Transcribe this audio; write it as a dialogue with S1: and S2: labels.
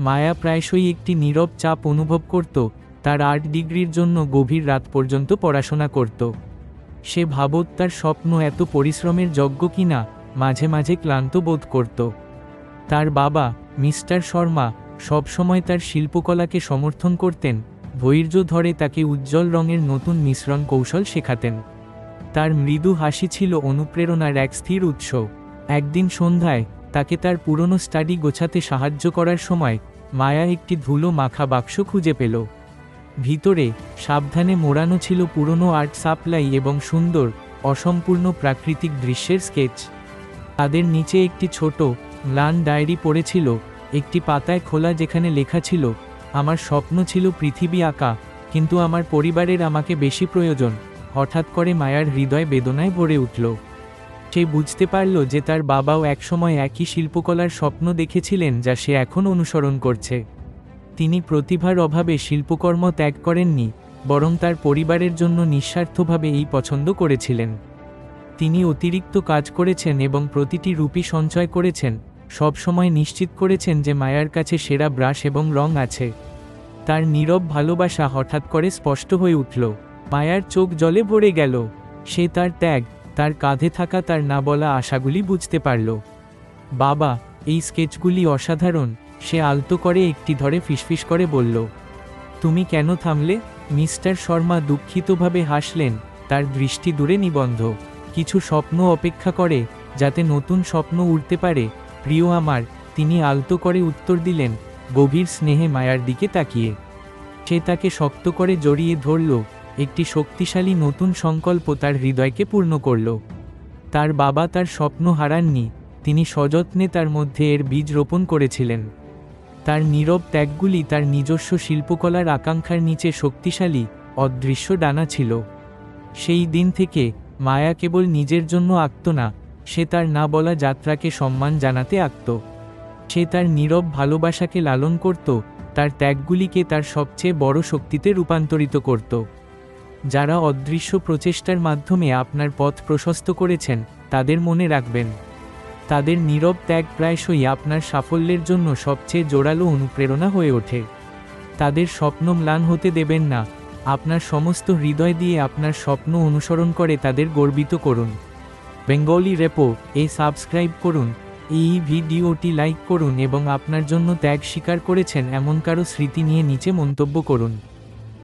S1: মায়া প্রায়শই একটি নীরব চাপ অনুভব করত, তার 8 ডিগ্রির জন্য গভীর রাত পর্যন্ত পড়াশোনা করত। সে ভাবত তার স্বপ্ন এত পরিশ্রমের যোগ্য কিনা, মাঝে মাঝে ক্লান্ত বোধ করত। তার বাবা মিস্টার শর্মা সবসময় তার শিল্পকলাকে সমর্থন করতেন, ধৈর্য ধরে তাকে উজ্জ্বল রঙের নতুন মিশ্রণ কৌশল শেখাতেন। তার মৃদু হাসি ছিল অনুপ্রেরণার এক স্থির উৎস। একদিন সন্ধ্যায় তাকে তার পুরনো স্টাডি গোছাতে সাহায্য করার সময় মায়া একটি ধুলো মাখা বাক্স খুঁজে পেল। ভিতরে সাবধানে মোড়ানো ছিল পুরনো আর্ট সাপ্লাই এবং সুন্দর অসম্পূর্ণ প্রাকৃতিক দৃশ্যের স্কেচ। তাদের নিচে একটি ছোট ম্লান ডায়েরি পড়েছিল, একটি পাতায় খোলা, যেখানে লেখা ছিল, আমার স্বপ্ন ছিল পৃথিবী আঁকা, কিন্তু আমার পরিবারের আমাকে বেশি প্রয়োজন। হঠাৎ করে মায়ার হৃদয় বেদনায় ভরে উঠল। সে বুঝতে পারল যে তার বাবাও একসময় একই শিল্পকলার স্বপ্ন দেখেছিলেন যা সে এখন অনুসরণ করছে। তিনি প্রতিভার অভাবে শিল্পকর্ম ত্যাগ করেননি, বরং তার পরিবারের জন্য নিঃস্বার্থভাবে এই পছন্দ করেছিলেন। তিনি অতিরিক্ত কাজ করেছেন এবং প্রতিটি রুপি সঞ্চয় করেছেন, সবসময় নিশ্চিত করেছেন যে মায়ার কাছে সেরা ব্রাশ এবং রং আছে। তার নীরব ভালোবাসা হঠাৎ করে স্পষ্ট হয়ে উঠল। মায়ার চোখ জলে ভরে গেল। সে তার ত্যাগ, তার কাঁধে থাকা তার না বলা আশাগুলি বুঝতে পারল। বাবা, এই স্কেচগুলি অসাধারণ, সে আলতো করে একটি ধরে ফিসফিস করে বলল। তুমি কেন থামলে? মিস্টার শর্মা দুঃখিতভাবে হাসলেন, তার দৃষ্টি দূরে নিবন্ধ। কিছু স্বপ্ন অপেক্ষা করে, যাতে নতুন স্বপ্ন উড়তে পারে। প্রিয় আমার, তিনি আলতো করে উত্তর দিলেন, গভীর স্নেহে মায়ার দিকে তাকিয়ে। সে তাকে শক্ত করে জড়িয়ে ধরল। একটি শক্তিশালী নতুন সংকল্প তার হৃদয়কে পূর্ণ করল। তার বাবা তার স্বপ্ন হারাননি, তিনি সযত্নে তার মধ্যে এর বীজ রোপণ করেছিলেন। তার নীরব ত্যাগগুলি তার নিজস্ব শিল্পকলার আকাঙ্ক্ষার নিচে শক্তিশালী অদৃশ্য ডানা ছিল। সেই দিন থেকে মায়া কেবল নিজের জন্য আঁকত না, সে তার না বলা যাত্রাকে সম্মান জানাতে আঁকত। সে তার নীরব ভালোবাসাকে লালন করত, তার ত্যাগগুলিকে তার সবচেয়ে বড় শক্তিতে রূপান্তরিত করত। যারা অদৃশ্য প্রচেষ্টার মাধ্যমে আপনার পথ প্রশস্ত করেছেন, তাদের মনে রাখবেন। তাদের নীরব ত্যাগ প্রায়শই আপনার সাফল্যের জন্য সবচেয়ে জোরালো অনুপ্রেরণা হয়ে ওঠে। তাদের স্বপ্ন ম্লান হতে দেবেন না। আপনার সমস্ত হৃদয় দিয়ে আপনার স্বপ্ন অনুসরণ করে তাদের গর্বিত করুন। বেঙ্গলি রেপো এ সাবস্ক্রাইব করুন, এই ভিডিওটি লাইক করুন এবং আপনার জন্য ত্যাগ স্বীকার করেছেন এমন কারো স্মৃতি নিয়ে নিচে মন্তব্য করুন।